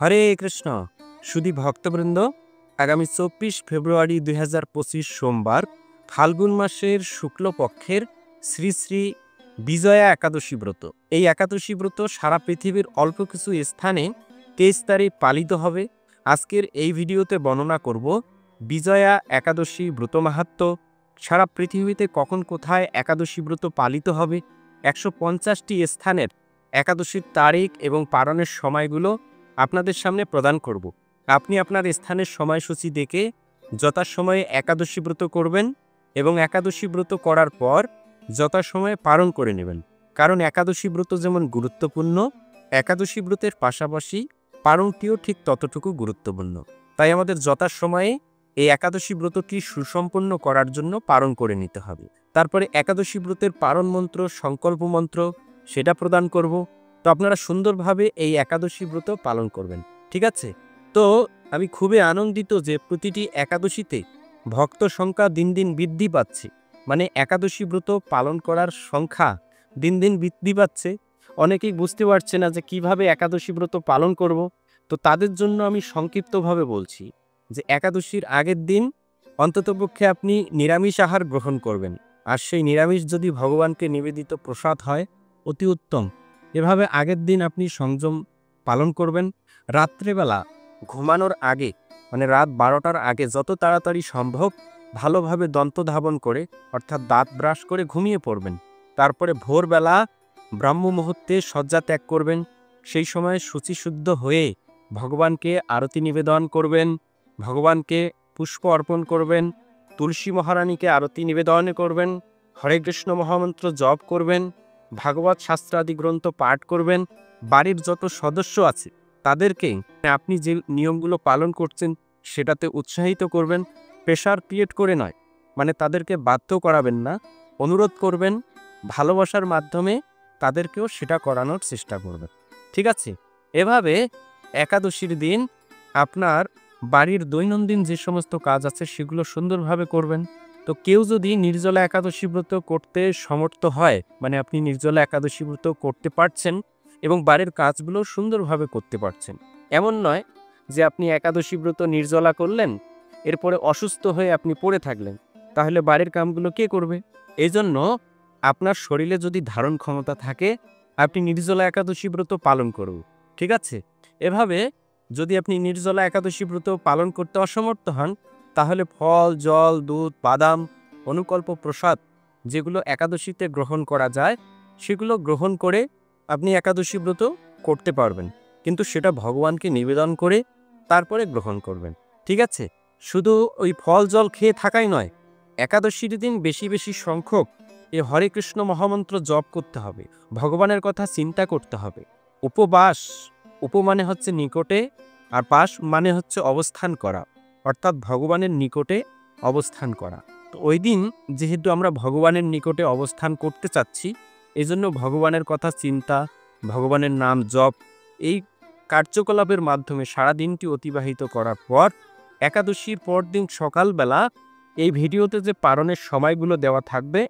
হরে কৃষ্ণ সুধী ভক্তবৃন্দ, আগামী 24 ফেব্রুয়ারি 2025 সোমবার ফাল্গুন মাসের শুক্লপক্ষের শ্রী শ্রী বিজয়া একাদশী ব্রত। এই একাদশী ব্রত সারা পৃথিবীর অল্প কিছু স্থানে 23 তারিখ পালিত হবে। আজকের এই ভিডিওতে বর্ণনা করব বিজয়া একাদশী ব্রত মাহাত্ম্য, সারা পৃথিবীতে কখন কোথায় একাদশী ব্রত পালিত হবে, 150টি স্থানের একাদশীর তারিখ এবং পালনের সময়গুলো আপনাদের সামনে প্রদান করব। আপনি আপনার স্থানের সময়সূচি দেখে যথাসময়ে একাদশী ব্রত করবেন এবং একাদশী ব্রত করার পর যথাসময়ে পালন করে নেবেন। কারণ একাদশী ব্রত যেমন গুরুত্বপূর্ণ, একাদশী ব্রতের পাশাপাশি পালনটিও ঠিক ততটুকু গুরুত্বপূর্ণ। তাই আমাদের যথাসময়ে এই একাদশী ব্রতটি সুসম্পন্ন করার জন্য পালন করে নিতে হবে। তারপরে একাদশী ব্রতের পালন মন্ত্র, সংকল্প মন্ত্র সেটা প্রদান করব। তো আপনারা সুন্দরভাবে এই একাদশী ব্রত পালন করবেন, ঠিক আছে? তো আমি খুবই আনন্দিত যে প্রতিটি একাদশীতে ভক্ত সংখ্যা দিন দিন বৃদ্ধি পাচ্ছে। মানে একাদশী ব্রত পালন করার সংখ্যা দিন দিন বৃদ্ধি পাচ্ছে। অনেকেই বুঝতে পারছে না যে কিভাবে একাদশী ব্রত পালন করব। তো তাদের জন্য আমি সংক্ষিপ্তভাবে বলছি যে একাদশীর আগের দিন অন্ততপক্ষে আপনি নিরামিষ আহার গ্রহণ করবেন। আর সেই নিরামিষ যদি ভগবানকে নিবেদিত প্রসাদ হয় অতি উত্তম। এভাবে আগের দিন আপনি সংযম পালন করবেন। রাত্রেবেলা ঘুমানোর আগে মানে রাত 12টার আগে যত তাড়াতাড়ি সম্ভব ভালোভাবে দন্ত ধাবন করে অর্থাৎ দাঁত ব্রাশ করে ঘুমিয়ে পড়বেন। তারপরে ভোরবেলা ব্রাহ্ম মুহূর্তে শয্যা ত্যাগ করবেন। সেই সময় শুচিশুদ্ধ হয়ে ভগবানকে আরতি নিবেদন করবেন, ভগবানকে পুষ্প অর্পণ করবেন, তুলসী মহারানীকে আরতি নিবেদন করবেন, হরে কৃষ্ণ মহামন্ত্র জপ করবেন, ভাগবত শাস্ত্রাদি গ্রন্থ পাঠ করবেন। বাড়ির যত সদস্য আছে তাদেরকে আপনি যে নিয়মগুলো পালন করছেন সেটাতে উৎসাহিত করবেন। প্রেশার ক্রিয়েট করে নয়, মানে তাদেরকে বাধ্য করাবেন না, অনুরোধ করবেন, ভালোবাসার মাধ্যমে তাদেরকেও সেটা করানোর চেষ্টা করবেন, ঠিক আছে? এভাবে একাদশীর দিন আপনার বাড়ির দৈনন্দিন যে সমস্ত কাজ আছে সেগুলো সুন্দরভাবে করবেন। তো কেউ যদি নির্জলা একাদশী ব্রত করতে সমর্থ হয়, মানে আপনি নির্জলা একাদশী ব্রত করতে পারছেন এবং বাড়ির কাজগুলো সুন্দরভাবে করতে পারছেন, এমন নয় যে আপনি একাদশী ব্রত নির্জলা করলেন এরপরে অসুস্থ হয়ে আপনি পড়ে থাকলেন, তাহলে বাড়ির কামগুলো কে করবে? এই জন্য আপনার শরীরে যদি ধারণ ক্ষমতা থাকে আপনি নির্জলা একাদশী ব্রত পালন করুন, ঠিক আছে? এভাবে যদি আপনি নির্জলা একাদশী ব্রত পালন করতে অসমর্থ হন তাহলে ফল, জল, দুধ, বাদাম, অনুকল্প প্রসাদ যেগুলো একাদশীতে গ্রহণ করা যায় সেগুলো গ্রহণ করে আপনি একাদশী ব্রত করতে পারবেন, কিন্তু সেটা ভগবানকে নিবেদন করে তারপরে গ্রহণ করবেন, ঠিক আছে? শুধু ওই ফল জল খেয়ে থাকাই নয়, একাদশীর দিন বেশি বেশি সংখ্যক এই হরে কৃষ্ণ মহামন্ত্র জপ করতে হবে, ভগবানের কথা চিন্তা করতে হবে। উপবাস, উপ মানে হচ্ছে নিকটে, আর বাস মানে হচ্ছে অবস্থান করা, অর্থাৎ ভগবানের নিকটে অবস্থান করা। তো ওই দিন যেহেতু আমরা ভগবানের নিকটে অবস্থান করতে চাচ্ছি, এই জন্য ভগবানের কথা চিন্তা, ভগবানের নাম জপ এই কার্যকলাপের মাধ্যমে সারাদিনটি অতিবাহিত করার পর একাদশীর পরদিন সকালবেলা এই ভিডিওতে যে পালনের সময়গুলো দেওয়া থাকবে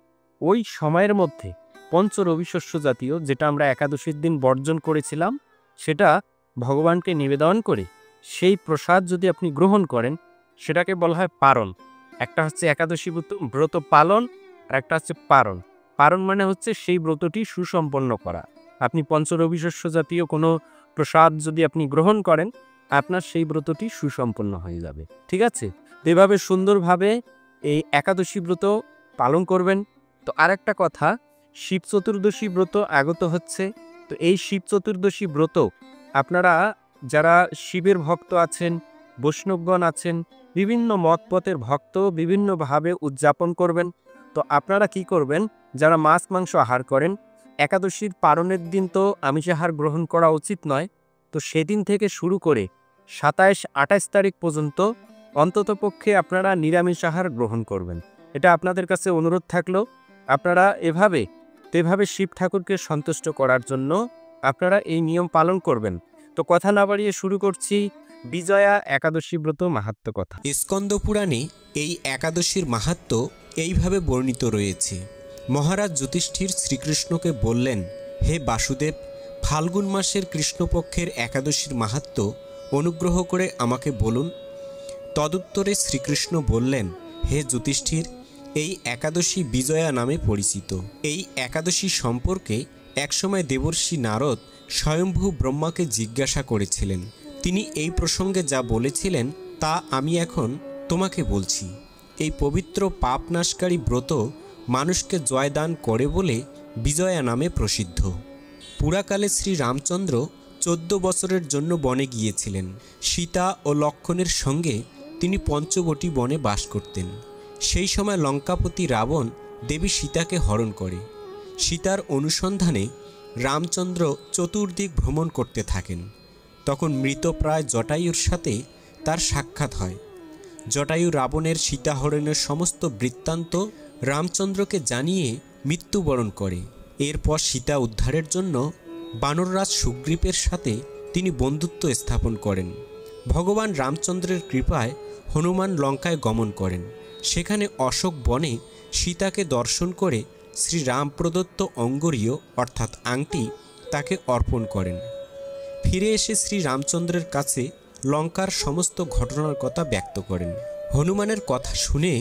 ওই সময়ের মধ্যে পঞ্চ রবি শস্য জাতীয়, যেটা আমরা একাদশীর দিন বর্জন করেছিলাম, সেটা ভগবানকে নিবেদন করে সেই প্রসাদ যদি আপনি গ্রহণ করেন সেটাকে বলা হয় পারণ। একটা হচ্ছে একাদশী ব্রত পালন আর একটা হচ্ছে পারণ। পারণ মানে হচ্ছে সেই ব্রতটি সুসম্পন্ন করা। আপনি পঞ্চরবি শস্য জাতীয় কোনো প্রসাদ যদি আপনি গ্রহণ করেন আপনার সেই ব্রতটি সুসম্পন্ন হয়ে যাবে, ঠিক আছে? এভাবে সুন্দরভাবে এই একাদশী ব্রত পালন করবেন। তো আরেকটা কথা, শিব চতুর্দশী ব্রত আগত হচ্ছে। তো এই শিব চতুর্দশী ব্রত আপনারা যারা শিবের ভক্ত আছেন, বৈষ্ণবগণ আছেন, বিভিন্ন মতপথের ভক্ত বিভিন্নভাবে উদযাপন করবেন। তো আপনারা কি করবেন, যারা মাছ মাংস আহার করেন, একাদশীর পালনের দিন তো আমিষ আহার গ্রহণ করা উচিত নয়। তো সেদিন থেকে শুরু করে 27-28 তারিখ পর্যন্ত অন্ততপক্ষে আপনারা নিরামিষ আহার গ্রহণ করবেন। এটা আপনাদের কাছে অনুরোধ থাকলো। আপনারা এভাবে শিব ঠাকুরকে সন্তুষ্ট করার জন্য আপনারা এই নিয়ম পালন করবেন। তো কথা না বাড়িয়ে শুরু করছি বিজয়া একাদশী ব্রত মাহাত্ম্য কথা। স্কন্দ পুরাণে এই একাদশীর মাহাত্ম্য এইভাবে বর্ণিত রয়েছে। মহারাজ যুধিষ্ঠির শ্রীকৃষ্ণকে বললেন, হে বাসুদেব, ফাল্গুন মাসের কৃষ্ণপক্ষের একাদশীর মাহাত্ম্য অনুগ্রহ করে আমাকে বলুন। তদুত্তরে শ্রীকৃষ্ণ বললেন, হে যুধিষ্ঠির, এই একাদশী বিজয়া নামে পরিচিত। এই একাদশী সম্পর্কে একসময় দেবর্ষি নারদ স্বয়ম্ভু ব্রহ্মাকে জিজ্ঞাসা করেছিলেন। তিনি এই প্রসঙ্গে যা বলেছিলেন তা আমি এখন তোমাকে বলছি। এই পবিত্র পাপনাশকারী ব্রত মানুষকে জয়দান করে বলে বিজয়া নামে প্রসিদ্ধ। পুরাকালে শ্রী রামচন্দ্র 14 বছরের জন্য বনে গিয়েছিলেন। সীতা ও লক্ষ্মণের সঙ্গে তিনি পঞ্চবটী বনে বাস করতেন। সেই সময় লঙ্কাপতি রাবণ দেবী সীতাকে হরণ করে। সীতার অনুসন্ধানে রামচন্দ্র চতুর্দিক ভ্রমণ করতে থাকেন। তখন মৃতপ্রায় জটায়ুর সাথে তার সাক্ষাৎ হয়। জটায়ু রাবণের সীতাহরণের সমস্ত বৃত্তান্ত রামচন্দ্রকে জানিয়ে মৃত্যুবরণ করে। এরপর সীতা উদ্ধারের জন্য বানররাজ সুগ্রীবের সাথে তিনি বন্ধুত্ব স্থাপন করেন। ভগবান রামচন্দ্রের কৃপায় হনুমান লঙ্কায় গমন করেন। সেখানে অশোক বনে সীতাকে দর্শন করে শ্রীরাম প্রদত্ত অঙ্গরীয় অর্থাৎ আংটি তাকে অর্পণ করেন। ফিরে এসে শ্রী রামচন্দ্রের কাছে লঙ্কার সমস্ত ঘটনার কথা ব্যক্ত করেন। হনুমানের কথা শুনে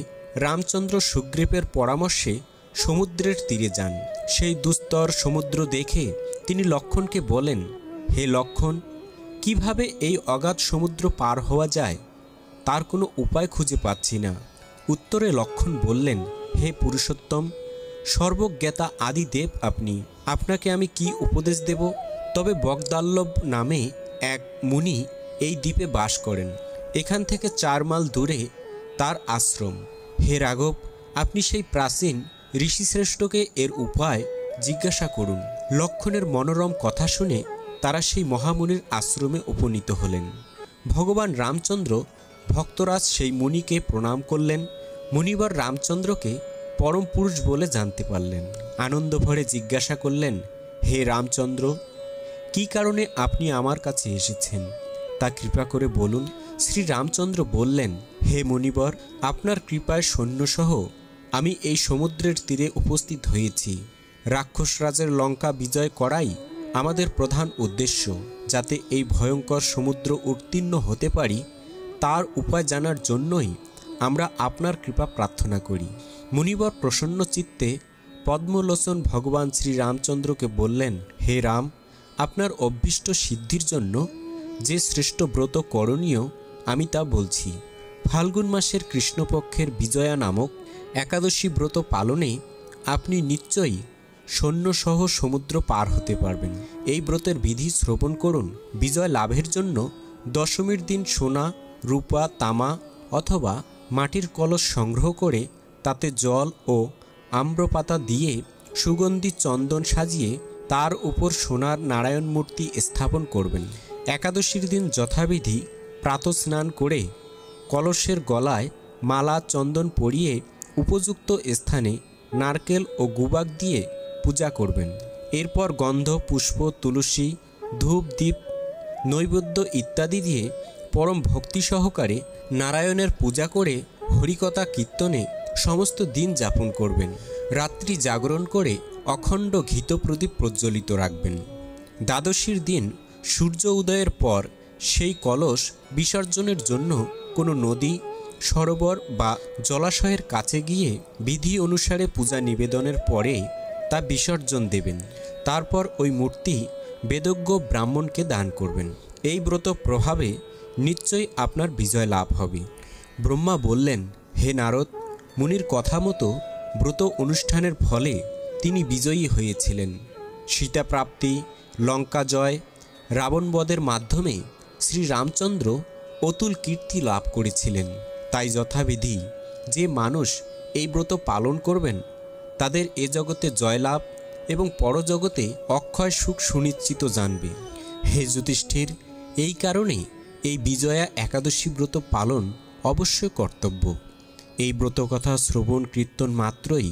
রামচন্দ্র সুগ্রীবের পরামর্শে সমুদ্রের তীরে যান। সেই দুস্তর সমুদ্র দেখে তিনি লক্ষ্মণকে বলেন, হে লক্ষ্মণ, কিভাবে এই অগাধ সমুদ্র পার হওয়া যায় তার কোনো উপায় খুঁজে পাচ্ছি না। উত্তরে লক্ষ্মণ বললেন, হে পুরুষোত্তম, সর্বজ্ঞাতা আদিদেব আপনি, আপনাকে আমি কি উপদেশ দেব? তবে বগদাল্লভ নামে এক মুনি এই দ্বীপে বাস করেন। এখান থেকে 4 মাইল দূরে তার আশ্রম। হে রাঘব, আপনি সেই প্রাচীন ঋষিশ্রেষ্ঠকে এর উপায় জিজ্ঞাসা করুন। লক্ষ্মণের মনোরম কথা শুনে তারা সেই মহামুনির আশ্রমে উপনীত হলেন। ভগবান রামচন্দ্র ভক্তরাজ সেই মুনিকে প্রণাম করলেন। মুনিবর রামচন্দ্রকে পরম পুরুষ বলে জানতে পারলেন। আনন্দ ভরে জিজ্ঞাসা করলেন, হে রামচন্দ্র, কি কারণে আপনি আমার কাছে এসেছেন তা কৃপা করে বলুন। শ্রী রামচন্দ্র বললেন, হে মুনিবর, আপনার কৃপায় সৈন্যসহ আমি এই সমুদ্রের তীরে উপস্থিত হয়েছি। রাক্ষসরাজের লঙ্কা বিজয় করাই আমাদের প্রধান উদ্দেশ্য। যাতে এই ভয়ঙ্কর সমুদ্র উত্তীর্ণ হতে পারি তার উপায় জানার জন্যই আমরা আপনার কৃপা প্রার্থনা করি। মুনিবর প্রসন্ন চিত্তে পদ্মলোচন ভগবান শ্রী রামচন্দ্রকে বললেন, হে রাম, আপনার অভীষ্ট সিদ্ধির জন্য যে শ্রেষ্ঠ ব্রত করণীয় আমি তা বলছি। ফাল্গুন মাসের কৃষ্ণপক্ষের বিজয়া নামক একাদশী ব্রত পালনে আপনি নিশ্চয়ই সৈন্যসহ সমুদ্র পার হতে পারবেন। এই ব্রতের বিধি শ্রবণ করুন। বিজয় লাভের জন্য দশমীর দিন সোনা, রূপা, তামা অথবা মাটির কলস সংগ্রহ করে তাতে জল ও আম্রপাতা দিয়ে সুগন্ধি চন্দন সাজিয়ে তার উপর সোনার নারায়ণ মূর্তি স্থাপন করবেন। একাদশীর দিন যথাবিধি প্রাতঃস্নান করে কলসের গলায় মালা চন্দন পরিয়ে উপযুক্ত স্থানে নারকেল ও গুবাক দিয়ে পূজা করবেন। এরপর গন্ধ, পুষ্প, তুলসী, ধূপ, দীপ, নৈবেদ্য ইত্যাদি দিয়ে পরম ভক্তি সহকারে নারায়ণের পূজা করে হরিকথা কীর্তনে সমস্ত দিন যাপন করবেন। রাত্রি জাগরণ করে অখণ্ড ঘিত প্রদীপ প্রজ্বলিত রাখবেন। দ্বাদশীর দিন সূর্য উদয়ের পর সেই কলস বিসর্জনের জন্য কোনো নদী, সরোবর বা জলাশয়ের কাছে গিয়ে বিধি অনুসারে পূজা নিবেদনের পরে তা বিসর্জন দেবেন। তারপর ওই মূর্তি বেদজ্ঞ ব্রাহ্মণকে দান করবেন। এই ব্রত প্রভাবে নিশ্চয়ই আপনার বিজয় লাভ হবে। ব্রহ্মা বললেন, হে নারদ, মুনির কথা মতো ব্রত অনুষ্ঠানের ফলে তিনি বিজয়ী হয়েছিলেন। সীতা প্রাপ্তি, লঙ্কা জয়, রাবণবধের মাধ্যমে শ্রী রামচন্দ্র অতুল কীর্তি লাভ করেছিলেন। তাই যথাবিধি যে মানুষ এই ব্রত পালন করবেন তাদের এ জগতে জয়লাভ এবং পরজগতে অক্ষয় সুখ সুনিশ্চিত জানবে। হে যুধিষ্ঠির, এই কারণে এই বিজয়া একাদশী ব্রত পালন অবশ্যই কর্তব্য। এই ব্রত কথা শ্রবণ কীর্তন মাত্রই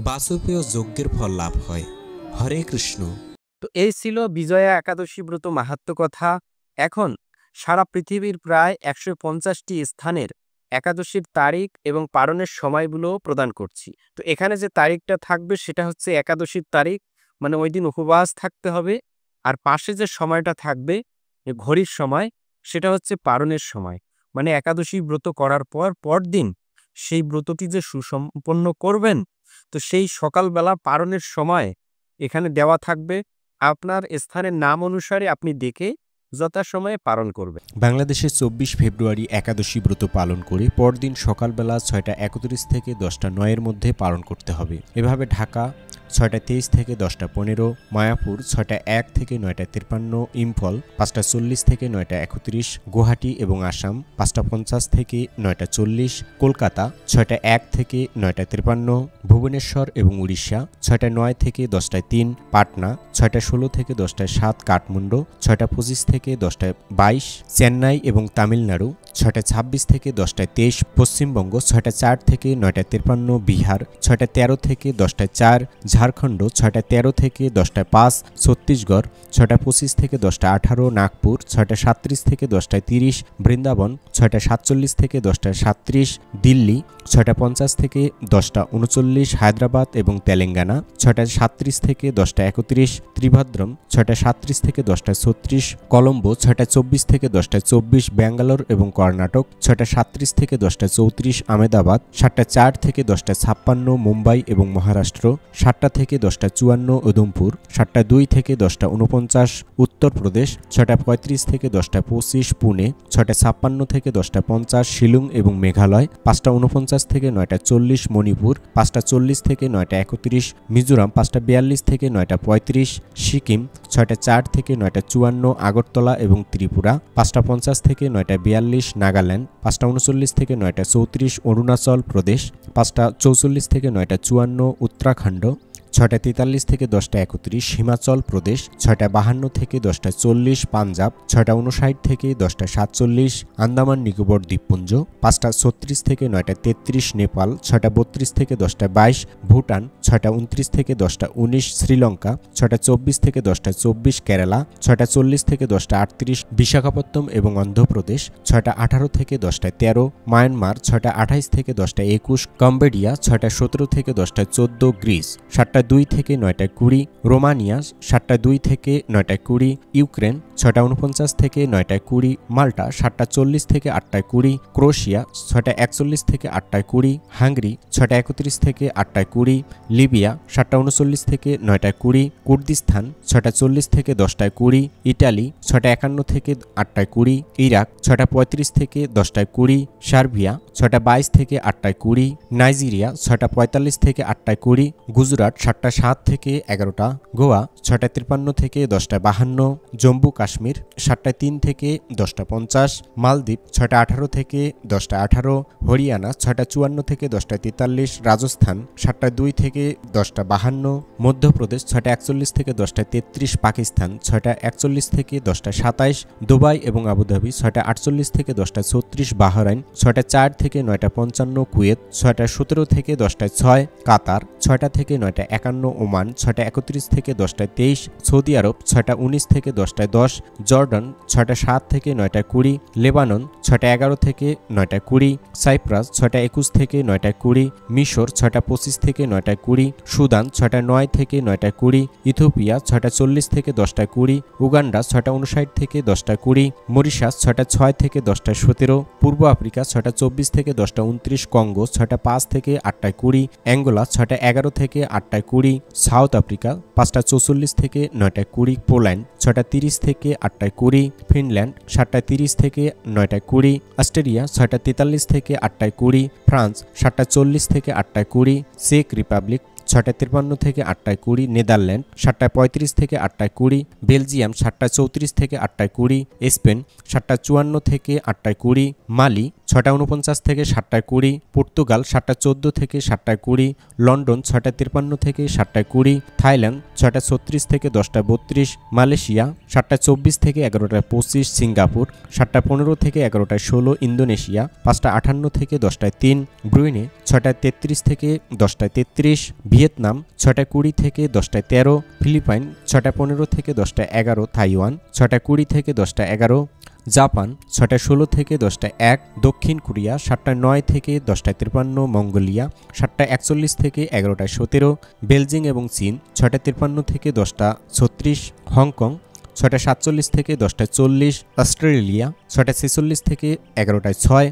বাসপেয় যজ্ঞের ফল লাভ হয়। হরে কৃষ্ণ। তো এই ছিল বিজয়া একাদশী ব্রত মাহাত্ম্য কথা। এখন সারা পৃথিবীর প্রায় 150টি স্থানের একাদশীর তারিখ এবং পালনের সময়গুলো প্রদান করছি। তো এখানে যে তারিখটা থাকবে সেটা হচ্ছে একাদশীর তারিখ, মানে ওই দিন উপবাস থাকতে হবে। আর পাশে যে সময়টা থাকবে ঘড়ির সময়, সেটা হচ্ছে পারণের সময়। মানে একাদশী ব্রত করার পরদিন সেই ব্রতটি যে সুসম্পন্ন করবেন, তো সেই সকালবেলা পারণের সময় এখানে দেওয়া থাকবে। আপনার স্থানের নাম অনুসারে আপনি দেখে যথাসময়ে পালন করবেন। বাংলাদেশে 24 ফেব্রুয়ারি একাদশী ব্রত পালন করে পরদিন সকালবেলা 6:31 থেকে 10:09 এর মধ্যে পালন করতে হবে। এভাবে ঢাকা 6:23 থেকে 10:15, মায়াপুর 6:01 থেকে 9:53, ইম্ফল 5:40 থেকে 9:31, গুয়াহাটি এবং আসাম 5:50 থেকে 9:40, কলকাতা 6:01 থেকে 9:53, ভুবনেশ্বর এবং উড়িষ্যা 6:09 থেকে 10:03, পাটনা 6:16 থেকে 10:07, কাঠমান্ডু 6:25 থেকে 10:22, চেন্নাই এবং তামিলনাড়ু 6:26 থেকে 10:23, পশ্চিমবঙ্গ 6:04 থেকে 9:53, বিহার 6:13 থেকে 10:04, ঝাড়খণ্ড 6:13 থেকে 10:05, ছত্তিশগড় 6:25 থেকে 10:18, নাগপুর 6:37 থেকে 10:30, বৃন্দাবন 6:47 থেকে 10:37, দিল্লি 6:50 থেকে 10:39, হায়দ্রাবাদ এবং তেলেঙ্গানা 6:37 থেকে 10:31, ত্রিভাদ্রম 6:37 থেকে 10:36, কলম্বো 6:24 থেকে 10:24, ব্যাঙ্গালোর এবং কর্ণাটক 6:37 থেকে 10:34, আহমেদাবাদ 7:04 থেকে 10:56, মুম্বাই এবং মহারাষ্ট্র 7টা থেকে 10:54, উদমপুর 7:02 থেকে 10:49, উত্তরপ্রদেশ 6:35 থেকে 10:25, পুনে 6:56 থেকে 10:50, শিলং এবং মেঘালয় 5:49 থেকে 9:40, মণিপুর 5:40 থেকে 9:31, মিজোরাম 5:42 থেকে 9:35, সিকিম 6:04 থেকে 9:54, আগরতলা এবং ত্রিপুরা 5:50 থেকে 9:42, নাগাল্যান্ড 5:39 থেকে 9:34, অরুণাচল প্রদেশ 5:44 থেকে 9:54, উত্তরাখণ্ড 6:43 থেকে 10:31, হিমাচল প্রদেশ 6:52 থেকে 10:40, পাঞ্জাব 6:59 থেকে 10:47, আন্দামান নিকোবর দ্বীপপুঞ্জ 5:36 থেকে 9:33, নেপাল 6:32 থেকে 10:22, ভুটান 6:29 থেকে 10:19, শ্রীলঙ্কা 6:24 থেকে 10:24, কেরালা 6:40 থেকে 10:38, বিশাখাপত্তনম এবং অন্ধ্রপ্রদেশ 6:18 থেকে 10:13, মায়ানমার 6:28 থেকে 10:21, কম্বোডিয়া 6:17 থেকে 10:14, গ্রিস 7:02 থেকে 9:20, রোমানিয়া 7:02 থেকে 9:20, ইউক্রেন 6:49 থেকে 9:20, মাল্টা 7:40 থেকে 8:20, ক্রোয়েশিয়া 6:41 থেকে 8:20, হাঙ্গেরি 6:31 থেকে 8:20, লিবিয়া 7:39 থেকে 9:20, কুর্দিস্তান 6:40 থেকে 10:20, ইটালি 6:51 থেকে 8:20, ইরাক 6:35 থেকে 10:20, সার্বিয়া 6:22 থেকে 8:20, নাইজেরিয়া 6:45 থেকে 8:20, গুজরাট 7:07 থেকে 11টা, গোয়া 6:53 থেকে 10:52, জম্মু কাশ্মীর 7:03 থেকে 10:50, মালদ্বীপ 6:18 থেকে 10:18, হরিয়ানা 6:54 থেকে 10:43, রাজস্থান 7:02 থেকে 10:52, মধ্যপ্রদেশ 6:41 থেকে 10:33, পাকিস্তান 6:41 থেকে 10:27, দুবাই এবং আবুধাবি 6:48 থেকে 10:36, বাহরাইন 6:04 থেকে 9:55, কুয়েত 6:17 থেকে 10:06, কাতার 6টা থেকে 9:51, ওমান 6:31 থেকে 10:23, সৌদি আরব 6:19 থেকে 10:10, জর্ডান 6:07 থেকে 9:20, লেবানন 6:11 থেকে 9:20, সাইপ্রাস 6:21 থেকে 9:20, মিশর 6:25 থেকে 9:20, সুদান 6:09 থেকে 9:20, ইথিওপিয়া 6:40 থেকে 10:20, উগান্ডা 6:59 থেকে 10:20, মরিশাস 6:06 থেকে 10:17, পূর্ব আফ্রিকা 6:24 থেকে 10:29, কঙ্গো 6:05 থেকে 8:20, অ্যাঙ্গোলা 6:11 থেকে 8:20, সাউথ আফ্রিকা 5:44 থেকে 9:20, পোল্যান্ড 6:30 থেকে 8:20, ফিনল্যান্ড 7:30 থেকে 9:20, অস্ট্রেলিয়া 6:43 থেকে 8:20, ফ্রান্স 7:40 থেকে 8:20, চেক রিপাবলিক 6:53 থেকে 8:20, নেদারল্যান্ড 7:35 থেকে 8:20, বেলজিয়াম 7:34 থেকে 8:20, স্পেন 7:54 থেকে 8:20, মালি 6:49 থেকে 7:20, পর্তুগাল 7:14 থেকে 7:20, লন্ডন 6:53 থেকে 7:20, থাইল্যান্ড 6:36 থেকে 10:32, মালয়েশিয়া 7:24 থেকে 11:25, সিঙ্গাপুর 7:15 থেকে 11:16, ইন্দোনেশিয়া 5:58 থেকে 10:03, ব্রুনেই 6:33 থেকে 10:33, ভিয়েতনাম 6:20 থেকে 10:13, ফিলিপাইন 6:15 থেকে 10:11, তাইওয়ান 6:20 থেকে 10:11, জাপান 6:16 থেকে 10:01, দক্ষিণ কোরিয়া 7:09 থেকে 10:53, মঙ্গোলিয়া 7:41 থেকে 11:17, বেলজিং এবং চীন 6:53 থেকে 10:36, হংকং 6:47 থেকে 10:40, অস্ট্রেলিয়া 6টা 46 থেকে 11টায় 6,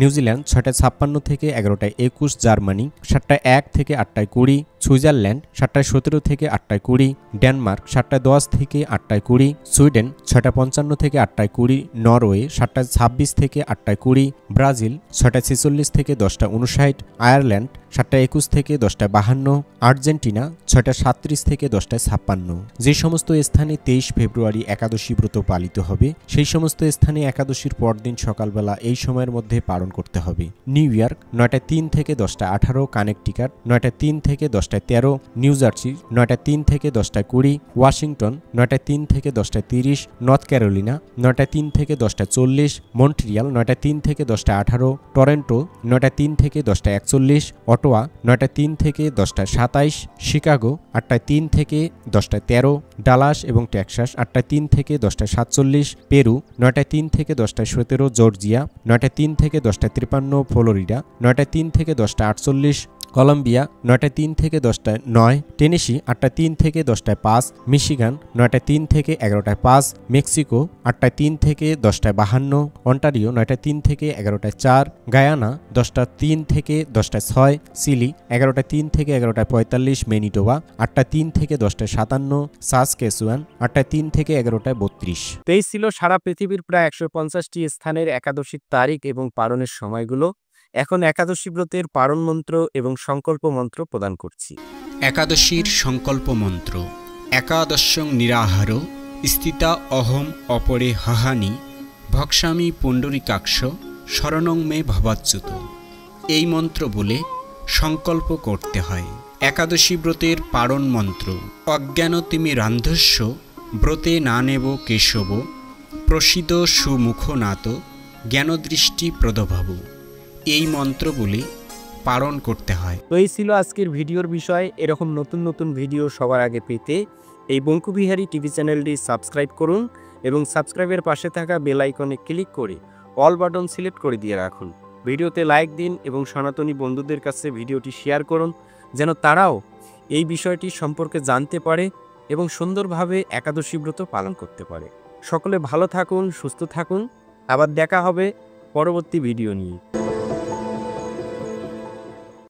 নিউজিল্যান্ড 6টা 56 থেকে 11টায় 21, জার্মানি 7টায় 1 থেকে 8টায় 20, সুইজারল্যান্ড 7টায় 17 থেকে 8টায় 20, ডেনমার্ক 7টায় 10 থেকে 8টায় 20, সুইডেন 6টা 55 থেকে 8টায় 20, নরওয়ে 7টায় 26 থেকে 8টায় 20, ব্রাজিল 6টায় 46 থেকে 10টা 59, আয়ারল্যান্ড 7টায় 21 থেকে 10টায় 52, আর্জেন্টিনা 6টা 37 থেকে 10টায় 56। যে সমস্ত স্থানে 23 ফেব্রুয়ারি একাদশী ব্রত পালিত হবে সেই সমস্ত স্থানে একাদশীর পরদিন সকালবেলা এই সময়ের মধ্যে পালন করতে হবে। নিউ ইয়র্ক 9টা 3 থেকে 10টা 18, কানেকটিকাট 9টা 3 থেকে 10টায় 13, নিউ জার্সি 9টা 3 থেকে 10টায় 20, ওয়াশিংটন 9টা 3 থেকে 10টায় 30, নর্থ ক্যারোলিনা 9টা 3 থেকে 10টায় 40, মন্ট্রিয়াল 9টা 3 থেকে 10টায় 18, টরন্টো 9টা 3 থেকে 10টায় 41, অটোয়া 9টা 3 থেকে 10টায় 27, শিকাগো 8টায় 3 থেকে 10টায় 13, ডালাস এবং টেক্সাস 8টায় 3 থেকে 10টায় 47, পেরু 9টায় 3 থেকে 10টায় 17, জর্জিয়া 9টায় 3 থেকে 10টায় 53, ফ্লোরিডা 9টায় 3 থেকে 10টায় 48, কলম্বিয়া 9টায় 3 থেকে 10টায় 9, টেনেসি 8টায় 3 থেকে 10টায় 5, মিশিগান 9টায় 3 থেকে 11টায় 5, মেক্সিকো 8টায় 3 থেকে 10টায় 52, অন্টারিও 9টায় 3 থেকে 11টায় 4, গায়ানা 10টা 3 থেকে 10টায় 6, চিলি 11টায় 3 থেকে 11টায় 45, ম্যানিটোবা 8টায় 3 থেকে 10টায় 57, সাসকেচুয়ান 8টায় 3 থেকে 11টায় 32। এই ছিল সারা পৃথিবীর প্রায় 150টি স্থানের একাদশীর তারিখ এবং পালনের সময়গুলো। এখন একাদশী ব্রতের পারণ মন্ত্র এবং সংকল্প মন্ত্র প্রদান করছি। একাদশীর সংকল্প মন্ত্র। একাদশং নিরাহার স্থিতা অহম অপরে হাহানি ভক্সামি পুণ্ডরিকাক্ষ শরণং মে ভবাচ্যুত। এই মন্ত্র বলে সংকল্প করতে হয়। একাদশী ব্রতের পারণ মন্ত্র। অজ্ঞান তিমি রান্ধস্য ব্রতে না নেব কেশব প্রসিদ সুমুখনাত জ্ঞানদৃষ্টি প্রদভাব। এই মন্ত্র বলে পালন করতে হয়। তো এই ছিল আজকের ভিডিওর বিষয়। এরকম নতুন নতুন ভিডিও সবার আগে পেতে এই বঙ্কুবিহারী টিভি চ্যানেলটি সাবস্ক্রাইব করুন এবং সাবস্ক্রাইবের পাশে থাকা বেল আইকনে ক্লিক করে অল বাটন সিলেক্ট করে দিয়ে রাখুন। ভিডিওতে লাইক দিন এবং সনাতনী বন্ধুদের কাছে ভিডিওটি শেয়ার করুন যেন তারাও এই বিষয়টি সম্পর্কে জানতে পারে এবং সুন্দরভাবে একাদশী ব্রত পালন করতে পারে। সকলে ভালো থাকুন, সুস্থ থাকুন। আবার দেখা হবে পরবর্তী ভিডিও নিয়ে।